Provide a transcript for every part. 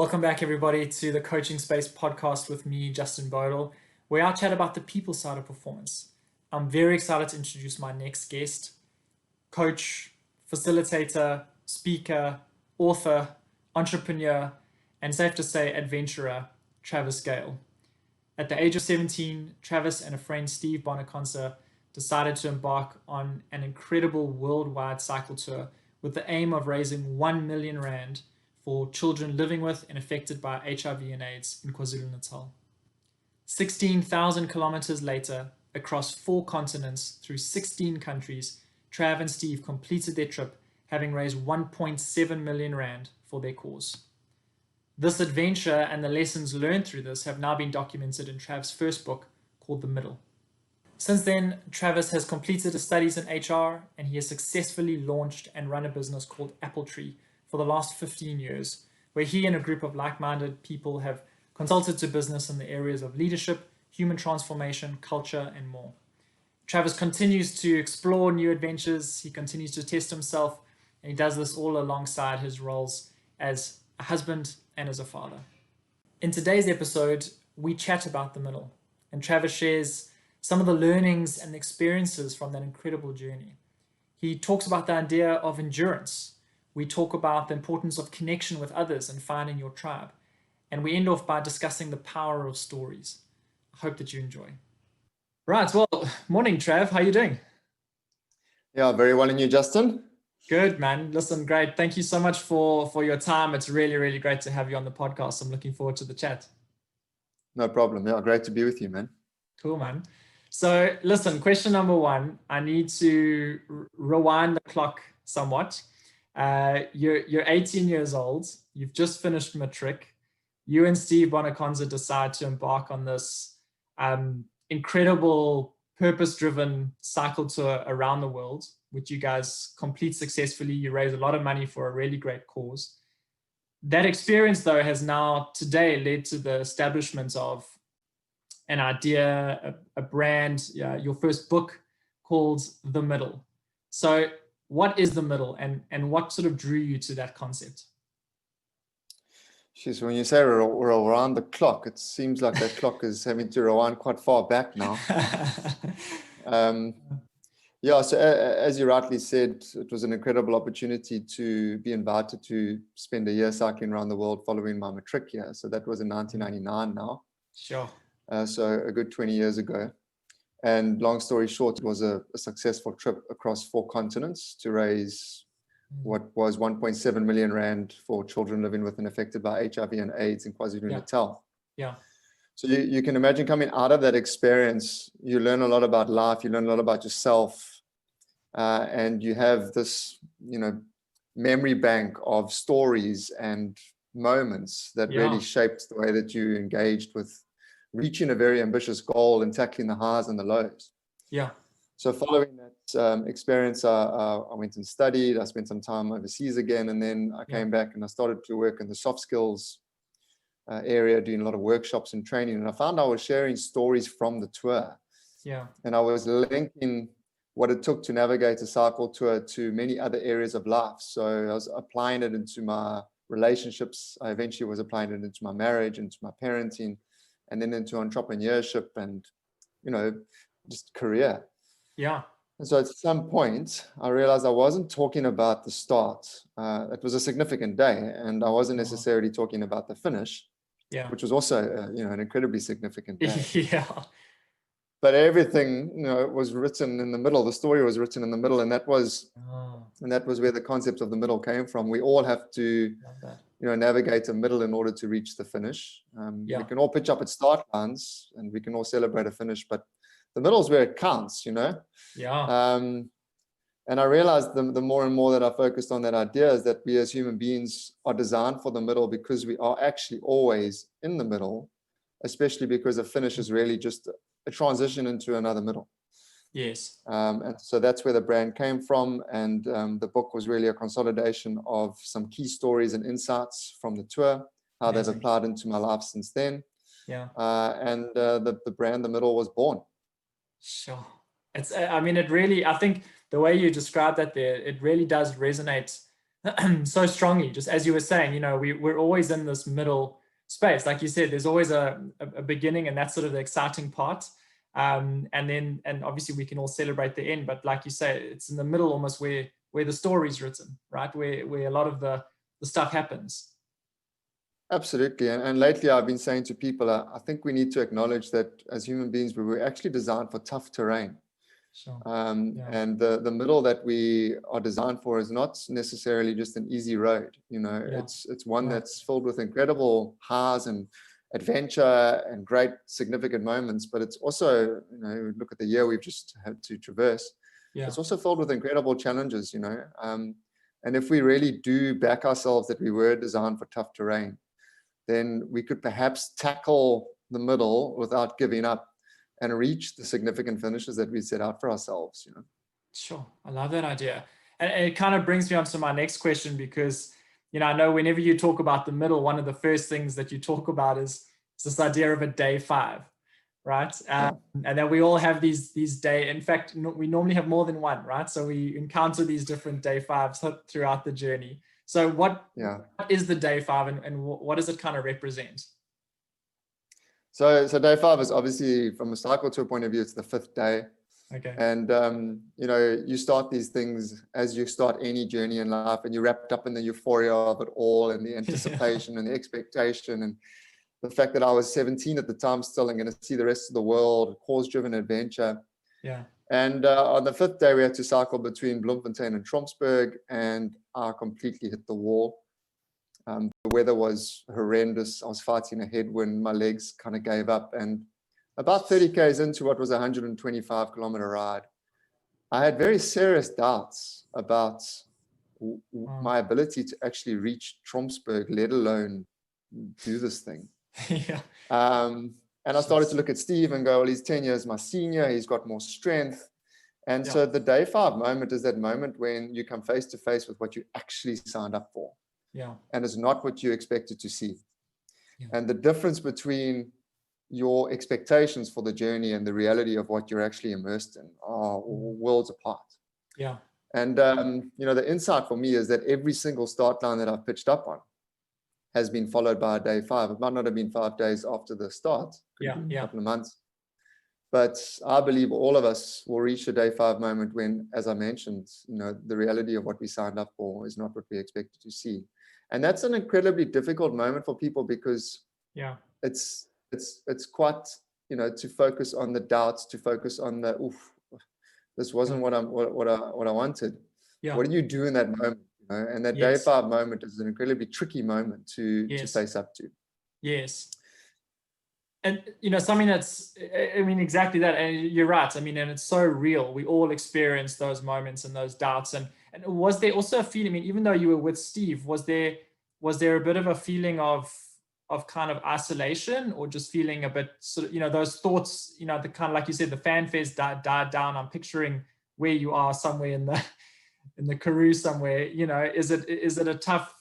Welcome back, everybody, to the Coaching Space podcast with me, Justin Bodle, where I chat about the people side of performance. I'm very excited to introduce my next guest, coach, facilitator, speaker, author, entrepreneur, and safe to say, adventurer, Travis Gale. At the age of 17, Travis and a friend, Steve Bonaconsa, decided to embark on an incredible worldwide cycle tour with the aim of raising 1 million rand for children living with and affected by HIV and AIDS in Kwa-Zulu Natal. 16,000 kilometers later, across 4 continents through 16 countries, Trav and Steve completed their trip, having raised 1.7 million rand for their cause. This adventure and the lessons learned through this have now been documented in Trav's first book called The Middle. Since then, Travis has completed his studies in HR and he has successfully launched and run a business called Apple Tree for the last 15 years, where he and a group of like-minded people have consulted to business in the areas of leadership, human transformation, culture, and more. Travis continues to explore new adventures, he continues to test himself, and he does this all alongside his roles as a husband and as a father. In today's episode, we chat about the middle, and Travis shares some of the learnings and experiences from that incredible journey. He talks about the idea of endurance. We talk about the importance of connection with others and finding your tribe. And we end off by discussing the power of stories. I hope that you enjoy. Right, well, morning, Trav. How are you doing? Yeah, very well. And you, Justin? Good, man. Listen, great. Thank you so much for your time. It's really, really great to have you on the podcast. I'm looking forward to the chat. No problem. Yeah, great to be with you, man. Cool, man. So listen, question number 1, I need to rewind the clock somewhat. You're 18 years old. You've just finished matric. You and Steve Bonaconsa decide to embark on this incredible purpose-driven cycle tour around the world, which you guys complete successfully. You raise a lot of money for a really great cause. That experience, though, has now today led to the establishment of an idea, a brand, your first book called The Middle. So what is the middle and what sort of drew you to that concept? Jeez, when you say we're around the clock, it seems like that clock is having to rewind quite far back now. Yeah, so as you rightly said, it was an incredible opportunity to be invited to spend a year cycling around the world following my matric year. So that was in 1999 now. Sure. So a good 20 years ago. And long story short, it was a successful trip across 4 continents to raise what was 1.7 million rand for children living with and affected by HIV and AIDS in Kwa-Zulu Natal. Yeah. So you can imagine coming out of that experience, you learn a lot about life, you learn a lot about yourself, and you have this, memory bank of stories and moments that really shaped the way that you engaged with reaching a very ambitious goal and tackling the highs and the lows. Yeah. So following that experience, I went and studied. I spent some time overseas again, and then I came back and I started to work in the soft skills area, doing a lot of workshops and training. And I found I was sharing stories from the tour. Yeah. And I was linking what it took to navigate a cycle tour to many other areas of life. So I was applying it into my relationships. I eventually was applying it into my marriage, into my parenting, and then into entrepreneurship and, just career. Yeah. And so at some point, I realized I wasn't talking about the start. It was a significant day, and I wasn't necessarily talking about the finish, which was also, an incredibly significant day. Yeah. But everything, was written in the middle. The story was written in the middle, and that was where the concept of the middle came from. We all have to, navigate a middle in order to reach the finish. We can all pitch up at start lines, and we can all celebrate a finish, but the middle is where it counts, Yeah. And I realized the more and more that I focused on that idea is that we as human beings are designed for the middle because we are actually always in the middle, especially because a finish is really just a transition into another middle. Yes. And so that's where the brand came from. And the book was really a consolidation of some key stories and insights from the tour, how they've applied into my life since then. Yeah. And the brand, The Middle, was born. Sure. It really, I think the way you describe that there, it really does resonate so strongly, just as you were saying, we're always in this middle space. Like you said, there's always a beginning, and that's sort of the exciting part. And obviously we can all celebrate the end, but like you say, it's in the middle almost where the story's written, right? Where a lot of the stuff happens. Absolutely. And lately I've been saying to people, I think we need to acknowledge that as human beings, we were actually designed for tough terrain. Sure. And the middle that we are designed for is not necessarily just an easy road. It's one that's filled with incredible highs and adventure and great significant moments, but it's also, look at the year we've just had to traverse. It's also filled with incredible challenges, and if we really do back ourselves that we were designed for tough terrain, then we could perhaps tackle the middle without giving up and reach the significant finishes that we set out for ourselves. Sure. I love that idea. And it kind of brings me on to my next question, because, I know whenever you talk about the middle, one of the first things that you talk about is this idea of a day 5, right? And then we all have these day. In fact, we normally have more than one, right? So we encounter these different day 5s throughout the journey. So what is the day 5, and what does it kind of represent? So day 5 is obviously, from a cycle tour point of view, it's the 5th day. Okay. And, you start these things as you start any journey in life, and you're wrapped up in the euphoria of it all, and the anticipation and the expectation, and the fact that I was 17 at the time still and going to see the rest of the world, cause-driven adventure. Yeah. And on the 5th day, we had to cycle between Bloemfontein and Tromsburg, and I completely hit the wall. The weather was horrendous. I was fighting a headwind. My legs kind of gave up. And about 30 Ks into what was a 125-kilometer ride, I had very serious doubts about my ability to actually reach Tromsburg, let alone do this thing. And I started to look at Steve and go, well, he's 10 years my senior. He's got more strength. And so the day 5 moment is that moment when you come face to face with what you actually signed up for. And it's not what you expected to see. And the difference between your expectations for the journey and the reality of what you're actually immersed in are worlds apart. And, the insight for me is that every single start line that I've pitched up on has been followed by a day 5. It might not have been 5 days after the start, a couple of months. But I believe all of us will reach a day 5 moment when, as I mentioned, the reality of what we signed up for is not what we expected to see. And that's an incredibly difficult moment for people, because it's quite, to focus on the doubts, to focus on the, this wasn't what I wanted. What do you do in that moment? And that day 5 moment is an incredibly tricky moment to face up to. And, something that's, exactly that. And you're right. And it's so real. We all experience those moments and those doubts. And was there also a feeling, even though you were with Steve, was there a bit of a feeling of kind of isolation, or just feeling a bit sort of, those thoughts, the kind of, like you said, the fanfares died down. I'm picturing where you are somewhere in the Karoo somewhere, is it a tough,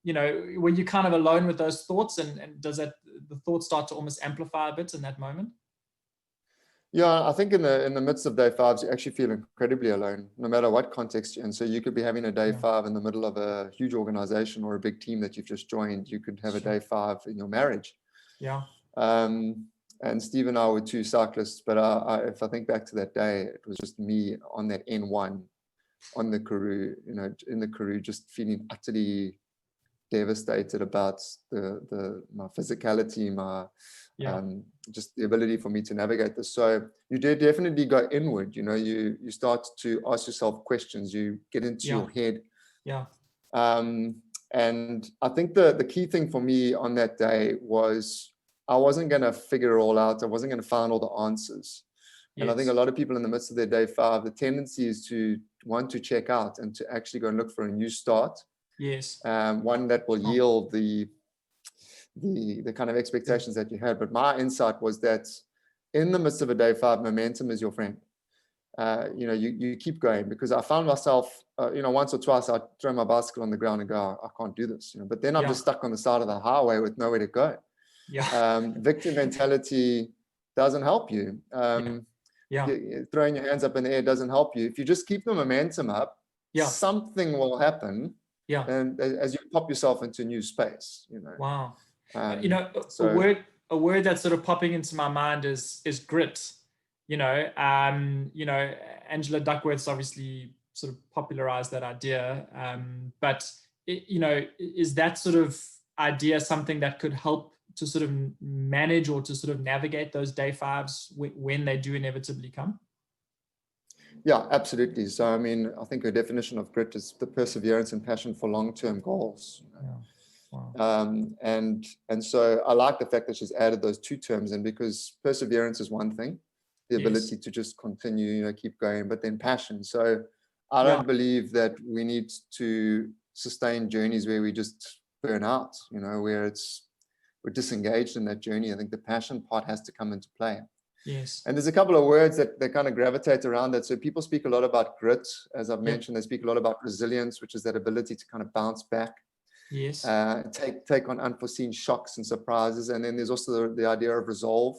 were you kind of alone with those thoughts, and does the thoughts start to almost amplify a bit in that moment? Yeah, I think in the midst of day 5s, you actually feel incredibly alone, no matter what context you're in. So you could be having a day 5 in the middle of a huge organization or a big team that you've just joined. You could have a day 5 in your marriage. And Steve and I were 2 cyclists, but if I think back to that day, it was just me on that N1 on the Karoo, in the Karoo, just feeling utterly devastated about my physicality, my just the ability for me to navigate this. So you do definitely go inward. You start to ask yourself questions. You get into your head. And I think the key thing for me on that day was I wasn't going to figure it all out. I wasn't going to find all the answers. And I think a lot of people in the midst of their day 5, the tendency is to want to check out and to actually go and look for a new start. One that will yield the kind of expectations that you had. But my insight was that in the midst of a day 5, momentum is your friend. You keep going, because I found myself, once or twice I'd throw my bicycle on the ground and go, I can't do this. But then I'm just stuck on the side of the highway with nowhere to go. Victim mentality doesn't help you. Throwing your hands up in the air doesn't help you. If you just keep the momentum up, something will happen Yeah. and as you pop yourself into a new space, Wow. Um, A so word that's sort of popping into my mind is grit. Angela Duckworth's obviously sort of popularized that idea. But is that sort of idea something that could help to sort of manage or to sort of navigate those day fives when they do inevitably come? yeah, absolutely. So I mean, I think a definition of grit is the perseverance and passion for long-term goals. Yeah. Wow. And so I like the fact that she's added those two terms in, because perseverance is one thing, the ability to just continue, keep going, but then passion. So I don't believe that we need to sustain journeys where we just burn out, where we're disengaged in that journey. I think the passion part has to come into play. Yes. And there's a couple of words that kind of gravitate around that. So people speak a lot about grit, as I've mentioned. They speak a lot about resilience, which is that ability to kind of bounce back. Yes. Take on unforeseen shocks and surprises. And then there's also the idea of resolve,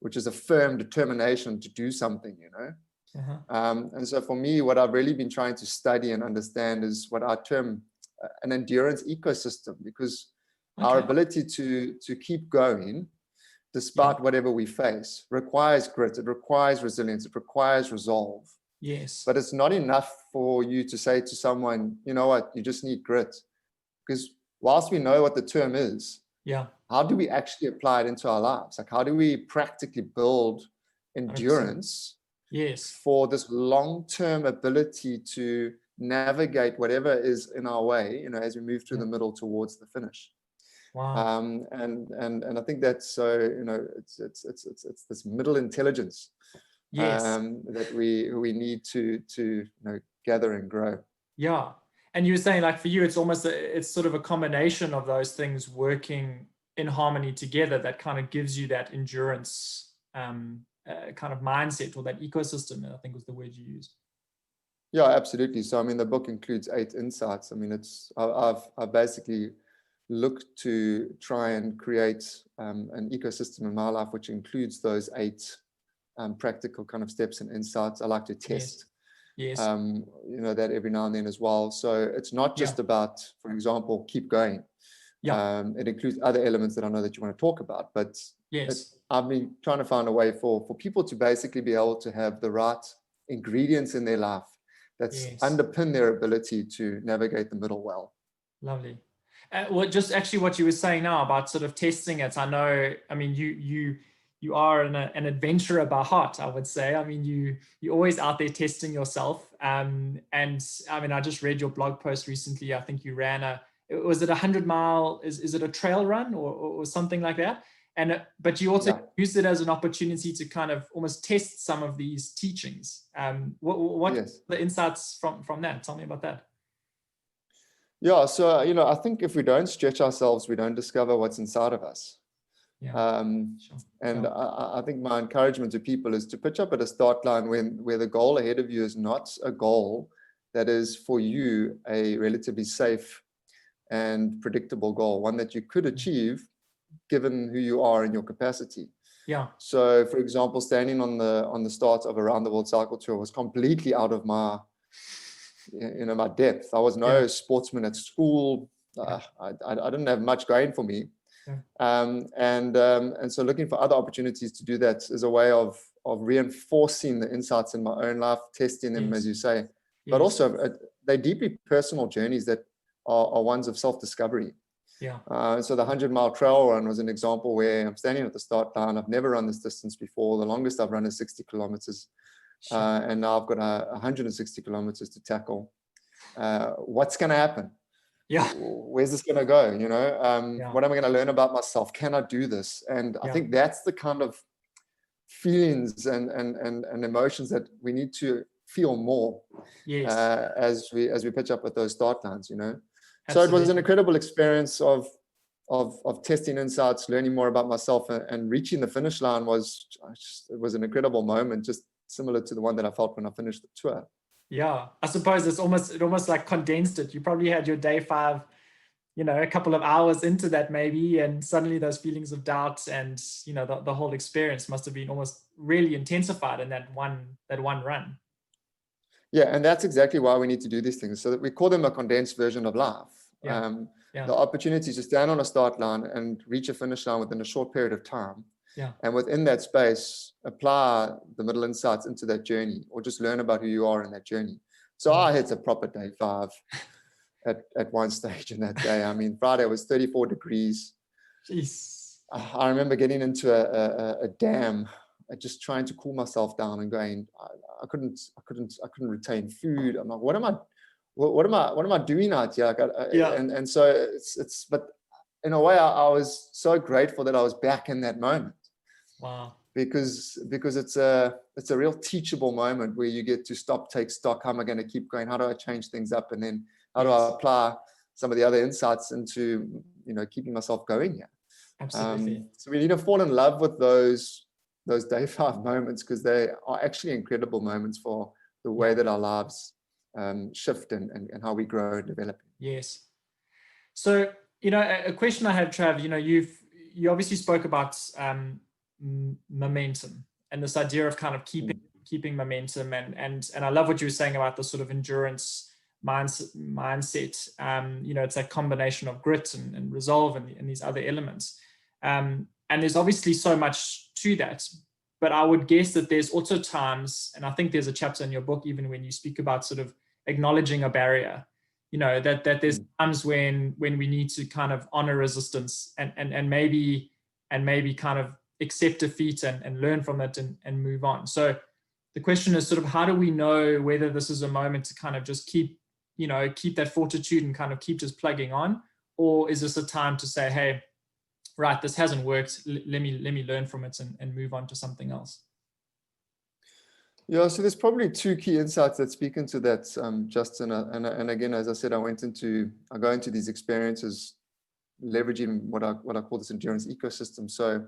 which is a firm determination to do something, And so for me, what I've really been trying to study and understand is what I term an endurance ecosystem, because our ability to keep going despite whatever we face requires grit, it requires resilience, it requires resolve. Yes. But it's not enough for you to say to someone, you know what, you just need grit. Because whilst we know what the term is, how do we actually apply it into our lives? Like, how do we practically build endurance for this long-term ability to navigate whatever is in our way, as we move through the middle towards the finish? Wow. And I think that's so, it's this middle intelligence that we need to gather and grow. Yeah. And you were saying, like, for you, it's almost it's sort of a combination of those things working in harmony together that kind of gives you that endurance kind of mindset, or that ecosystem, I think was the word you used. Yeah, absolutely. So I mean, the book includes 8 insights. I mean, I've basically looked to try and create an ecosystem in my life which includes those 8 practical kind of steps and insights. I like to test that every now and then as well. So it's not just about, for example, keep going. It includes other elements that I know that you want to talk about, but I've been trying to find a way for people to basically be able to have the right ingredients in their life that's underpin their ability to navigate the middle well. Lovely. Well, just actually what you were saying now about sort of testing it, I mean, you are an adventurer by heart, I would say. I mean, you're always out there testing yourself. And I mean, I just read your blog post recently. I think you ran was it 100-mile? Is it a trail run or something like that? But you also used it as an opportunity to kind of almost test some of these teachings. What the insights from that? Tell me about that. Yeah, so I think if we don't stretch ourselves, we don't discover what's inside of us. I think my encouragement to people is to pitch up at a start line where the goal ahead of you is not a goal that is for you a relatively safe and predictable goal, one that you could achieve given who you are and your capacity. So for example, standing on the start of a round the world cycle tour was completely out of my my depth. I was no sportsman at school. I didn't have much going for me. And so looking for other opportunities to do that is a way of reinforcing the insights in my own life, testing them, as you say, but also they're deeply personal journeys that are ones of self-discovery. So the 100-mile trail run was an example where I'm standing at the start line. I've never run this distance before. The longest I've run is 60 kilometers. And now I've got 160 kilometers to tackle. What's going to happen? Where's this going to go? What am I going to learn about myself? Can I do this? And I think that's the kind of feelings and emotions that we need to feel more as we pitch up at those start lines. So it was an incredible experience of testing insights, learning more about myself, and reaching the finish line it was an incredible moment, just similar to the one that I felt when I finished the tour. Yeah, I suppose it almost like condensed it. You probably had your day 5, a couple of hours into that maybe, and suddenly those feelings of doubt and the whole experience must have been almost really intensified in that one run. Yeah, and that's exactly why we need to do these things, so that we call them a condensed version of life. Yeah. The opportunity to stand on a start line and reach a finish line within a short period of time. Yeah. And within that space, apply the middle insights into that journey, or just learn about who you are in that journey. So I hit a proper day 5 at one stage in that day. I mean, Friday was 34 degrees. Jeez. I remember getting into a dam, just trying to cool myself down and going, I couldn't retain food. I'm like, what am I doing out here? And so it's, but in a way, I was so grateful that I was back in that moment. Wow. Because it's a real teachable moment where you get to stop, take stock. How am I going to keep going? How do I change things up? And then how do I apply some of the other insights into, keeping myself going here? Absolutely. So we need to fall in love with those day 5 moments, because they are actually incredible moments for the way that our lives shift and how we grow and develop. Yes. So, a question I had, Trav, you obviously spoke about momentum and this idea of kind of keeping momentum, and I love what you were saying about the sort of endurance mindset. It's a combination of grit and resolve and these other elements. And there's obviously so much to that, but I would guess that there's also times, and I think there's a chapter in your book even when you speak about sort of acknowledging a barrier, that there's times when we need to kind of honor resistance and maybe kind of accept defeat and learn from it and move on. So the question is sort of, how do we know whether this is a moment to kind of just keep that fortitude and kind of keep just plugging on, or is this a time to say, hey, right, this hasn't worked, let me learn from it and move on to something else? Yeah, so there's probably 2 key insights that speak into that, Justin. And again, as I said, I go into these experiences leveraging what I call this endurance ecosystem. So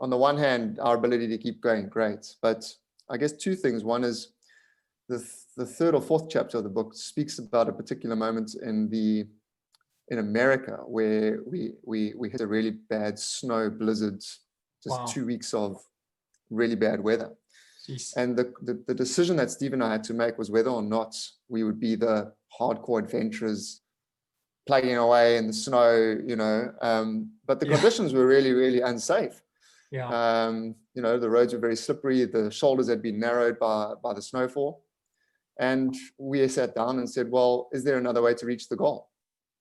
on the one hand, our ability to keep going, great. But I guess 2 things. One is the 3rd or 4th chapter of the book speaks about a particular moment in America where we hit a really bad snow blizzard, just 2 weeks of really bad weather. Jeez. And the decision that Steve and I had to make was whether or not we would be the hardcore adventurers plugging away in the snow, but the conditions were really, really unsafe. The roads were very slippery. The shoulders had been narrowed by the snowfall. And we sat down and said, well, is there another way to reach the goal?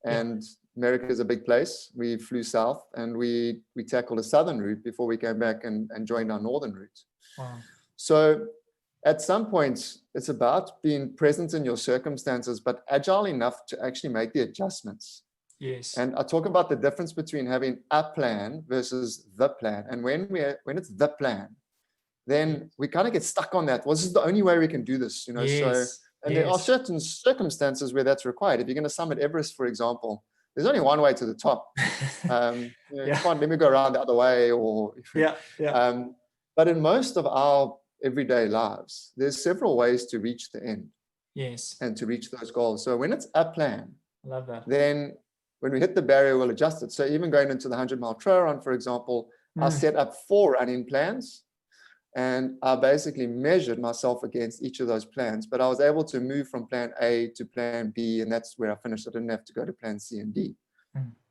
And America is a big place. We flew south and we tackled a southern route before we came back and joined our northern route. Wow. So at some point, it's about being present in your circumstances, but agile enough to actually make the adjustments. Yes. And I talk about the difference between having a plan versus the plan. And when it's the plan, then we kind of get stuck on that. Well, this is the only way we can do this, Yes. And there are certain circumstances where that's required. If you're going to summit Everest, for example, there's only one way to the top. Come on, let me go around the other way. But in most of our everyday lives, there's several ways to reach the end. Yes. And to reach those goals. So when it's a plan, I love that. Then when we hit the barrier, we'll adjust it. So even going into the 100-mile trail run, for example, I set up 4 running plans. And I basically measured myself against each of those plans, but I was able to move from plan A to plan B, and that's where I finished. I didn't have to go to plan C and D.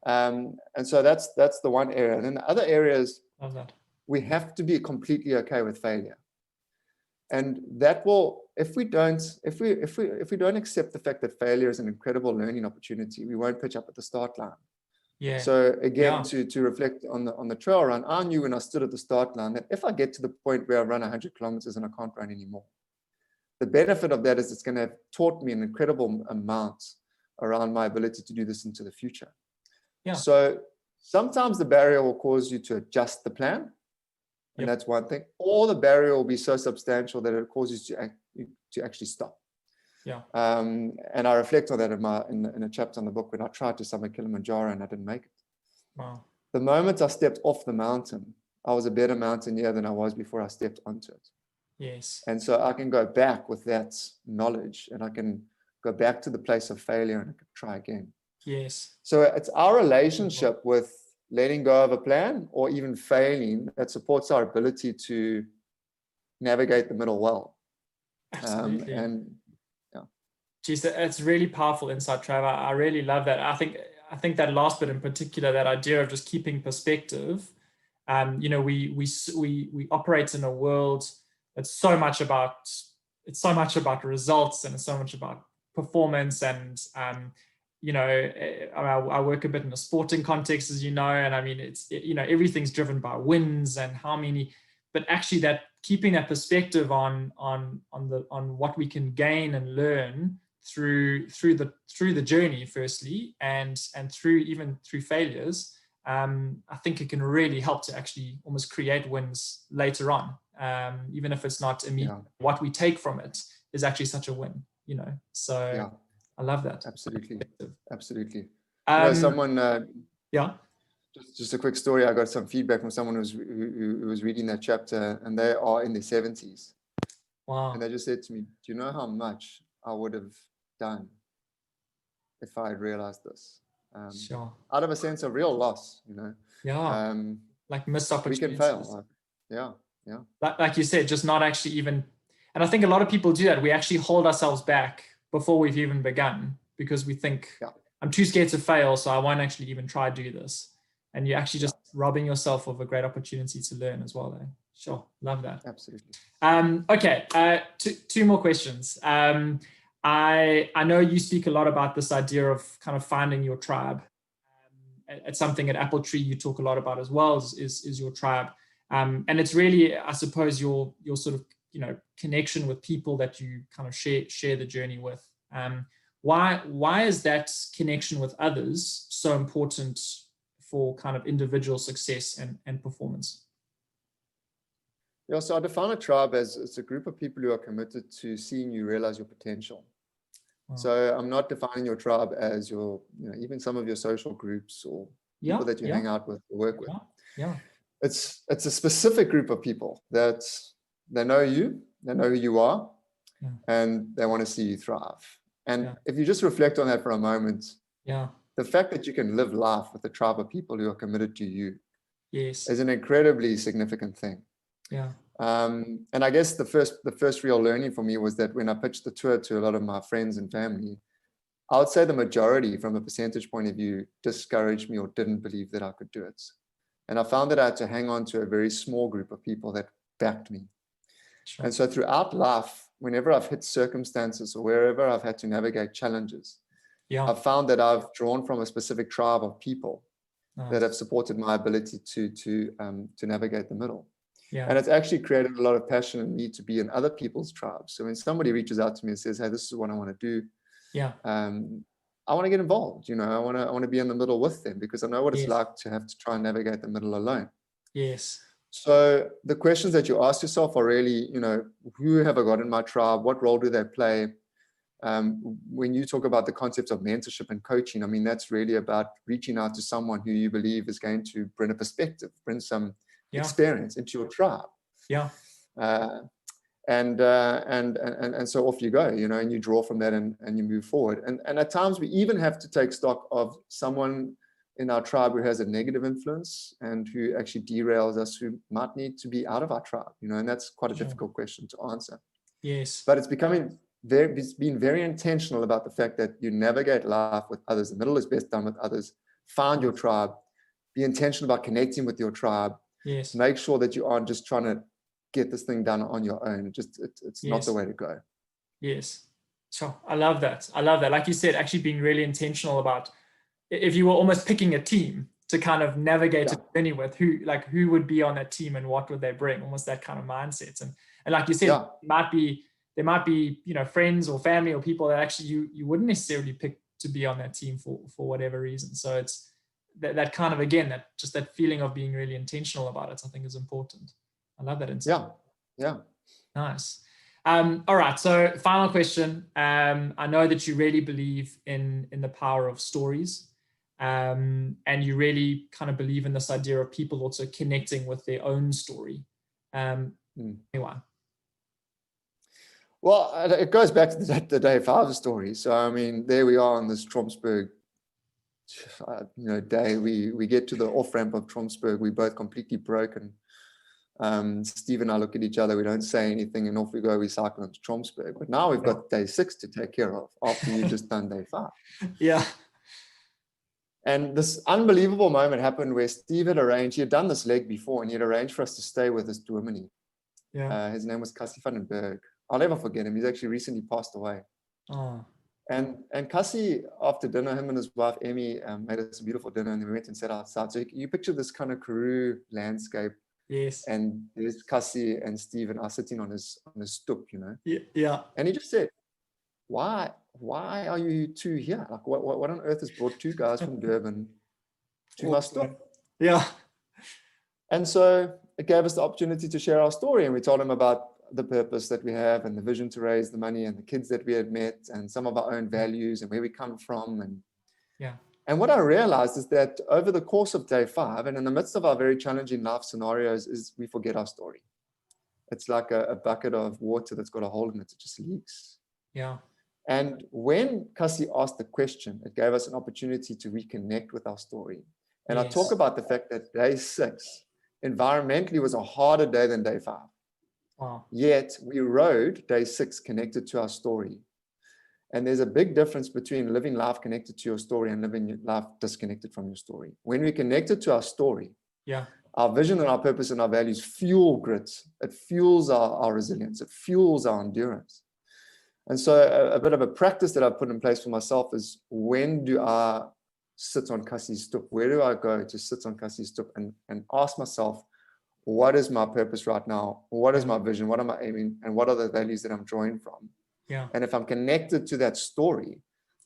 And so that's the one area. And then the other areas, we have to be completely okay with failure. And that will, if we don't accept the fact that failure is an incredible learning opportunity, we won't pitch up at the start line. Yeah. So again, to reflect on the trail run, I knew when I stood at the start line that if I get to the point where I run 100 kilometers and I can't run anymore, the benefit of that is it's going to have taught me an incredible amount around my ability to do this into the future. Yeah. So sometimes the barrier will cause you to adjust the plan, and that's one thing. Or the barrier will be so substantial that it causes you to actually stop. Yeah. And I reflect on that in a chapter on the book when I tried to summit Kilimanjaro and I didn't make it. Wow. The moment I stepped off the mountain, I was a better mountaineer than I was before I stepped onto it. Yes. And so I can go back with that knowledge and I can go back to the place of failure and I can try again. Yes. So it's our relationship with letting go of a plan or even failing that supports our ability to navigate the middle well. Absolutely. And Geez, it's really powerful insight, Trevor. I really love that. I think that last bit in particular, that idea of just keeping perspective. We operate in a world that's so much about results, and it's so much about performance, and I work a bit in a sporting context, as you know, and I mean everything's driven by wins and how many, but actually that keeping that perspective on what we can gain and learn through the journey, firstly, and through failures. I think it can really help to actually almost create wins later on, even if it's not immediate. Yeah. What we take from it is actually such a win, So Yeah. I love that. Absolutely. Someone, just a quick story. I got some feedback from someone who was reading that chapter, and they are in their 70s. Wow. And they just said to me, "Do you know how much I would have done if I had realized this?" Sure. Out of a sense of real loss, Yeah. Like missed opportunities. We can fail. Yeah. Like you said, just not actually even. And I think a lot of people do that. We actually hold ourselves back before we've even begun, because we think, I'm too scared to fail, so I won't actually even try to do this. And you're actually just robbing yourself of a great opportunity to learn as well, though. Sure. Love that. Absolutely. Okay. Two more questions. I know you speak a lot about this idea of kind of finding your tribe. It's something at Apple Tree you talk a lot about as well, is your tribe. And it's really, I suppose, your sort of, connection with people that you kind of share the journey with. Why is that connection with others so important for kind of individual success and performance? Yeah, so I define a tribe as it's a group of people who are committed to seeing you realize your potential. Wow. So I'm not defining your tribe as your, even some of your social groups or people that you hang out with or work with. Yeah. It's a specific group of people that they know you, they know who you are, and they want to see you thrive. And if you just reflect on that for a moment, the fact that you can live life with a tribe of people who are committed to you is an incredibly significant thing. Yeah. And I guess the first real learning for me was that when I pitched the tour to a lot of my friends and family, I would say the majority, from a percentage point of view, discouraged me or didn't believe that I could do it. And I found that I had to hang on to a very small group of people that backed me. Sure. And so throughout life, whenever I've hit circumstances or wherever I've had to navigate challenges, I've found that I've drawn from a specific tribe of people that have supported my ability to navigate the middle. Yeah. And it's actually created a lot of passion and need to be in other people's tribes. So when somebody reaches out to me and says, "Hey, this is what I want to do," I want to get involved. I want to be in the middle with them, because I know what it's like to have to try and navigate the middle alone. Yes. So the questions that you ask yourself are really, who have I got in my tribe? What role do they play? When you talk about the concepts of mentorship and coaching, I mean, that's really about reaching out to someone who you believe is going to bring a perspective, bring some experience into your tribe. Yeah. And so off you go, and you draw from that and you move forward. And at times we even have to take stock of someone in our tribe who has a negative influence and who actually derails us, who might need to be out of our tribe, and that's quite a difficult question to answer. Yes. But it's being very intentional about the fact that you navigate life with others. The middle is best done with others. Find your tribe. Be intentional about connecting with your tribe. Yes. Make sure that you aren't just trying to get this thing done on your own. It's not the way to go. Yes. So I love that. Like you said, actually being really intentional about, if you were almost picking a team to kind of navigate a journey with, who would be on that team and what would they bring, almost that kind of mindset. And like you said, there might be friends or family or people that actually you wouldn't necessarily pick to be on that team for whatever reason. So it's that kind of, again, that feeling of being really intentional about it, I think, is important. I love that insight. Yeah. Nice. All right. So final question. I know that you really believe in the power of stories, and you really kind of believe in this idea of people also connecting with their own story. Anyway. Well, it goes back to the day 5 story. So, I mean, there we are on this Tromsburg day. We get to the off-ramp of Tromsburg. We're both completely broken. Steve and I look at each other, we don't say anything, and off we go, we cycle into Tromsburg. But now we've got day 6 to take care of after you've just done day 5. Yeah. And this unbelievable moment happened where Steve had arranged, he had done this leg before, and he had arranged for us to stay with this dominee. Yeah. His name was Cassie van den Berg. I'll never forget him. He's actually recently passed away. Oh. And Cassie, after dinner, him and his wife, Emmy, made us a beautiful dinner, and then we went and sat outside. So you picture this kind of Karoo landscape. Yes. And there's Cassie and Steve and us sitting on his stoop, you know. Yeah. And he just said, why are you two here? Like, what on earth has brought 2 guys from Durban to my stoop? Yeah. And so it gave us the opportunity to share our story, and we told him about the purpose that we have and the vision to raise the money and the kids that we had met and some of our own values and where we come from. And what I realized is that over the course of day 5 and in the midst of our very challenging life scenarios is we forget our story. It's like a bucket of water that's got a hole in it. It just leaks. Yeah. And when Cassie asked the question, it gave us an opportunity to reconnect with our story. And I talk about the fact that day 6 environmentally was a harder day than day 5. Wow. Yet we rode day 6 connected to our story. And there's a big difference between living life connected to your story and living life disconnected from your story. When we connected to our story, our vision and our purpose and our values fuel grit. It fuels our resilience. It fuels our endurance. And so a bit of a practice that I've put in place for myself is, when do I sit on Cassie's stoop? Where do I go to sit on Cassie's stoop and ask myself, what is my purpose right now? What is my vision? What am I aiming? And what are the values that I'm drawing from? Yeah. And if I'm connected to that story,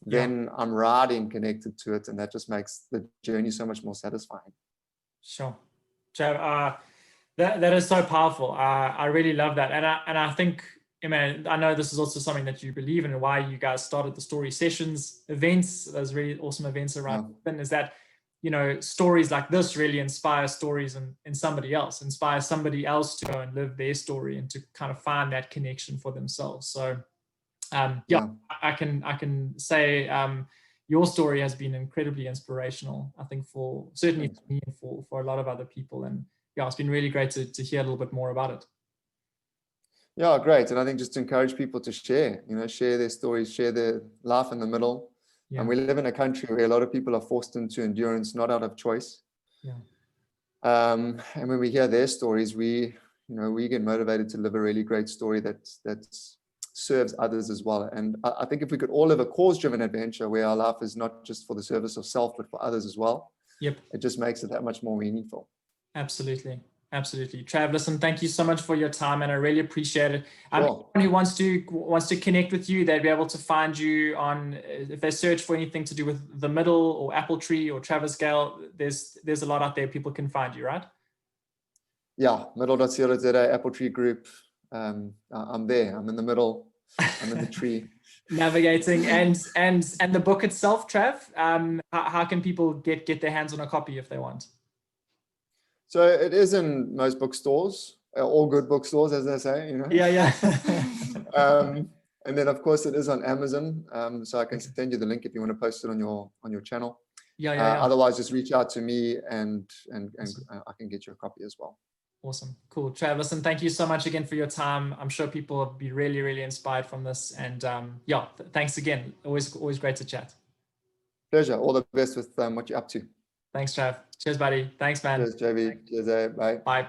then I'm riding connected to it. And that just makes the journey so much more satisfying. Sure. Trav, that is so powerful. I really love that. And I think, I know this is also something that you believe in, and why you guys started the story sessions events, those really awesome events around, is that, stories like this really inspire stories in somebody else, inspire somebody else to go and live their story and to kind of find that connection for themselves. So, I can say your story has been incredibly inspirational, I think, certainly for me and for a lot of other people. And it's been really great to hear a little bit more about it. Yeah, great. And I think just to encourage people to share their stories, share their life in the middle. Yeah. And we live in a country where a lot of people are forced into endurance, not out of choice. Yeah. And when we hear their stories, we get motivated to live a really great story that serves others as well. And I think if we could all live a cause-driven adventure where our life is not just for the service of self, but for others as well, it just makes it that much more meaningful. Absolutely. Trav, listen, thank you so much for your time, and I really appreciate it. Anyone who wants to connect with you, they'd be able to find you on, if they search for anything to do with the Middle or Apple Tree or Travis Gale, there's a lot out there people can find you, right? Yeah, middle.co.za, Apple Tree Group. I'm there. I'm in the middle. I'm in the tree. Navigating and the book itself, Trav. How can people get their hands on a copy if they want? So it is in most bookstores, all good bookstores, as they say, Yeah. And then, of course, it is on Amazon. So I can send you the link if you want to post it on your channel. Yeah. Otherwise, just reach out to me and I can get you a copy as well. Awesome. Cool. Trav, listen, thank you so much again for your time. I'm sure people will be really, really inspired from this. And thanks again. Always great to chat. Pleasure. All the best with what you're up to. Thanks, Trav. Cheers, buddy. Thanks, man. Cheers, JV. Cheers, bye. Bye.